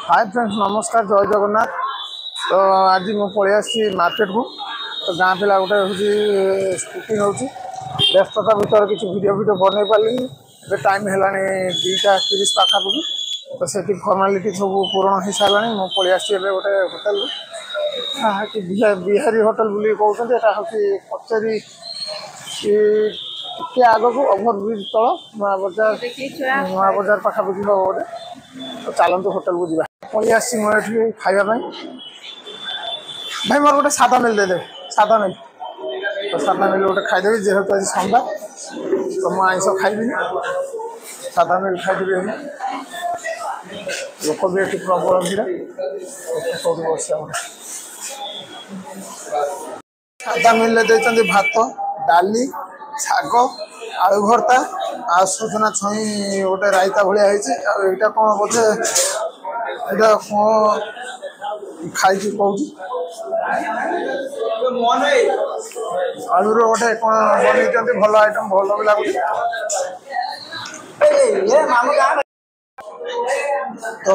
Hi friends नमस्कार जय जगन्नाथ। तो आज मुझे पलि मार्केट को तो गाँ पिला गोटे हूँ स्कुटिंग हो व्यस्तता भितर किसी वीडियो बनई पारे टाइम है 2:30 पाखापाखि तो से फर्मालीटी सब पूरण हो सारा मुझे पलि गोटे होटेल कि बिहारी होटेल बोली कहते हैं हूँ कचेरी टे आग को ओभर ब्रिज तल नुआ बजार पाखापाखि हम गोटे तो चलतु होटेल को जा पलि मुझे खावाई भाई मोर गोटे सादा मिल दे सादा मिल तो सादा मिल गोटे खाईदेवी जेहेतु आज संडे तो मुझे आइंस खाइबी सादा मिल खाईदेवी लोक भी ये प्रबल भिड़ सब बस सादा मिल देते भात डाली शाग आलू भर्ता आ सजना छई गोटे रायता भाया होता कौन बोधे यहाँ कौन खाई कौन आलूर गोटे कौन बन भल आइटम भल भी लगुच तो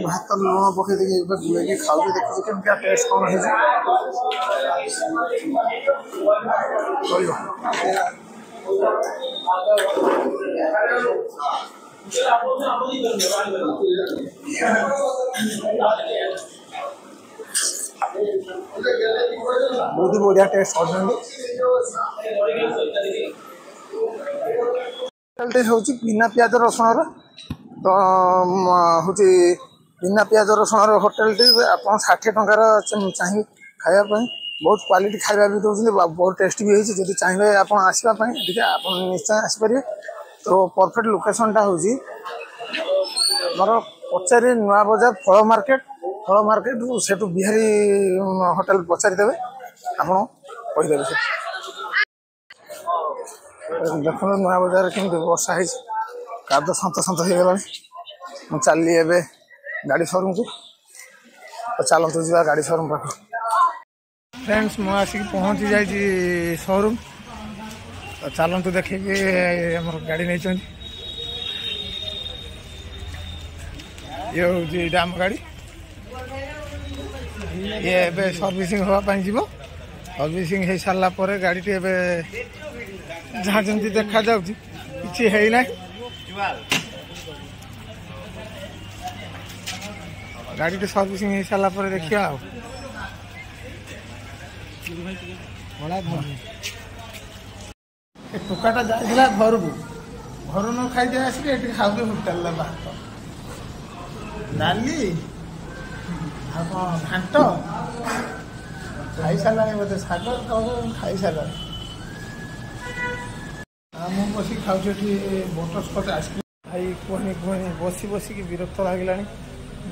भात लुण पकई गुले खाऊ देखिए केमती टेस्ट कौन है बहुत ही बढ़िया टेस्ट हूँ बिना प्याज रसुण तो हूँ बिना प्याज रसुण होटेल टी आप 60 टंकार चाहिए खायापी बहुत क्वालिटी खाଇବା भी दौरान बहुत टेस्ट भी होती जब चाहिए आप आसपाई आप निश्चय आसपारे तो परफेक्ट लोकेशनटा हूँ मोर पचारि नुआ बजार फल मार्केट से बिहारी होटेल पचारिदेवे आपदेवे देखो नुआ बजार केमती वर्षा है काद सत सत हो गला मुझे चलि ए गाड़ी शोरूम को तो चलतु जा गाड़ी शोरूम पाख फ्रेंड्स मुझे आसिक पहुँची जाइए शोरूम तो चलतु देखिए गाड़ी नहीं ये हूँ आम गाड़ी ये सर्विसिंग हाँपाई जीव सर्विसिंग हो सारा पर गाड़ी टी जहाँ जमी देखा कि है ना गाड़ी टी सर्विसिंग हो सारा पर देखिए टोकाटा जाइला घर को घर न खाई आसिक ये खाऊ होटेल भात डाली घाट खाई सारा बोधे शाग खाई सारा मुझे बस खाऊ बटरस्कच आइसक्रीम भाई कहनी कहनी बसी बसिक विरक्त लगे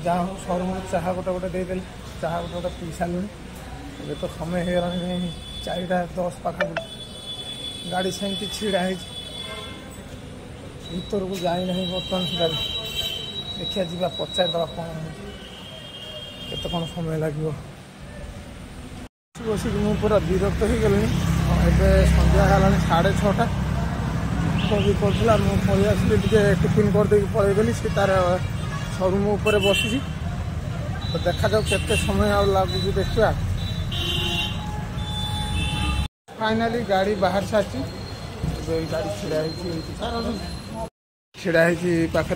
जहाँ हूँ शोरूम चाह गोटे गोटे देदेली चाह गोटे गोटे पी सारे ये तो समय हो गला 4:10 पाखापाखि गाड़ी सेमती छिड़ा भीतर को जाई नहीं बर्तमान सुधा देखिए जा पचारदे कौन केत कौन समय लगे बसिक मुझे पूरा विरक्त हो गली एवं सन्ध्या है 6:30 तो भी करा मुझे पलि आसली टिफिन करदे पलैगली सी तार शोरूम उपर बसी तो देखा जाऊ केते समय आ लगुच देखा फाइनाली गाड़ी बाहर सारी गाड़ी छिड़ा पाखे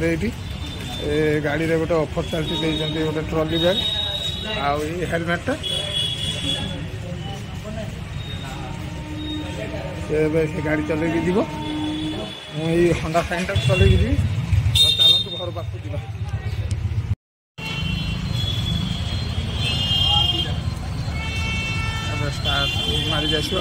ये गाड़ी रे गोटे ऑफर चलती गोटे ट्रॉली बैग आउ हेलमेट से गाड़ी चलैकी जीव मुझे हंडा साइन टा चलैकी जी चलतु घर पाक जा स्टार्ट मारी जाइए